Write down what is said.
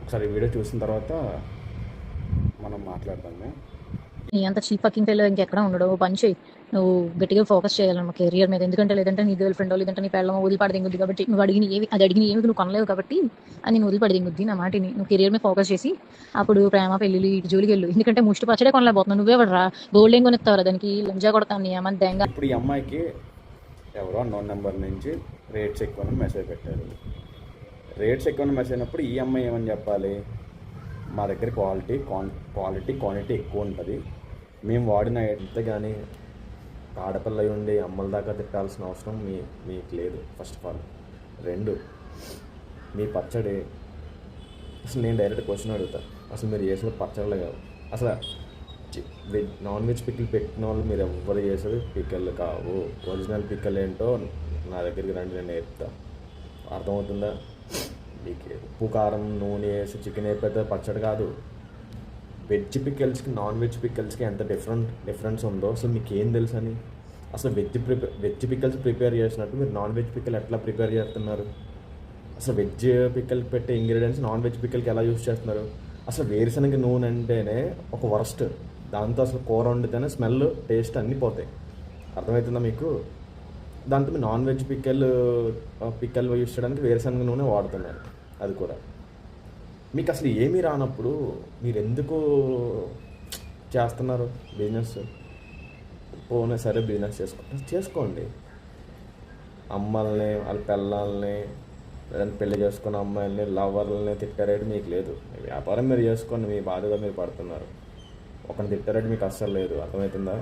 ఒకసారి వీడియో చూసిన తర్వాత మనం మాట్లాడదాము. నీ అంత చీప్ ఫకింగ్ ఫెయిల్ ఇంకెక్కడ ఉండడు. పని చేయి, నువ్వు గట్టిగా ఫోకస్ చేయాలన్నమాట కెరియర్ మీద. ఎందుకంటే లేదంటే నీ గర్ల్ ఫ్రెండ్ లేదంటే నీ పెళ్ళం వదిలిపడదింగుద్ది. కాబట్టి నువ్వు అడిగిన ఏమి నువ్వు కొనలేవు కాబట్టి అని నేను వదిలిపడదింగుద్ది. నా మాటిని నువ్వు కెరియర్ మీద ఫోకస్ చేసి అప్పుడు ప్రేమ పెళ్ళిళ్ళు ఇటు జోలికి వెళ్ళు. ఎందుకంటే ముష్టి పచ్చడే కొనలేకపోతున్నావు. నువ్వే పడరా గోల్డ్ ఏం కొనిస్తావరా దానికి లంజా కొడతాను నీ అమ్మ దెంగ. ఇప్పుడు ఈ అమ్మాయికి ఎవరో అన్నోన్ నెంబర్ నుంచి రేట్స్ ఎక్కువని మెసేజ్ పెట్టారు. రేట్స్ ఎక్కువని మెసేజ్ అయినప్పుడు ఈ అమ్మాయి ఏమని చెప్పాలి? మా దగ్గర క్వాలిటీ ఎక్కువ ఉంటుంది, మేము వాడిన ఎంత కానీ ఆడపిల్ల అయి ఉండి అమ్మల దాకా తిట్టాల్సిన అవసరం మీకు లేదు. First of all. 2, మీ పచ్చడి అసలు నేను డైరెక్ట్ క్వశ్చన్ అడుగుతా, అసలు మీరు చేసిన పచ్చళ్ళు కావు, అసలు నాన్ వెజ్ పిక్కలు పెట్టిన వాళ్ళు మీరు ఎవరు చేసేది పిక్కలు కావు. ఒరిజినల్ పిక్కలు ఏంటో నా దగ్గరికి రండి, నేను నేర్పుతా. అర్థమవుతుందా? మీకు ఉప్పు కారం నూనె వేసి చికెన్ వేపితే పచ్చడి కాదు. వెజ్ పిక్కల్స్కి నాన్ వెజ్ పిక్కల్స్కి ఎంత డిఫరెన్స్ ఉందో అసలు మీకు ఏం తెలుసు అని. అసలు వెజ్ పిక్కల్స్ ప్రిపేర్ చేసినట్టు మీరు నాన్ వెజ్ పిక్కలు ఎట్లా ప్రిపేర్ చేస్తున్నారు? అసలు వెజ్ పిక్కల్కి పెట్టే ఇంగ్రీడియంట్స్ నాన్ వెజ్ పిక్కల్కి ఎలా యూస్ చేస్తున్నారు? అసలు వేరుశనగ నూనె అంటేనే ఒక వరస్ట్. దాంతో అసలు కూర వండితేనే స్మెల్ టేస్ట్ అన్నీ పోతాయి. అర్థమవుతుందా మీకు? దాంతో మీరు నాన్ వెజ్ పిక్కలు యూస్ చేయడానికి వేరుశనగ నూనె వాడుతున్నారు. అది కూడా మీకు అసలు ఏమీ రానప్పుడు మీరు ఎందుకు చేస్తున్నారు బిజినెస్? పోనీ సరే బిజినెస్ చేసుకోండి. అమ్మల్ని వాళ్ళ పిల్లల్ని లేదంటే పెళ్లి చేసుకున్న అమ్మాయిల్ని లవర్లని తిట్టారేటి మీకు లేదు. వ్యాపారం మీరు చేసుకోండి, మీ బాధగా మీరు పడుతున్నారు. ఒకరిని తిట్టారేటి మీకు అస్సలు లేదు. అర్థమవుతుందా?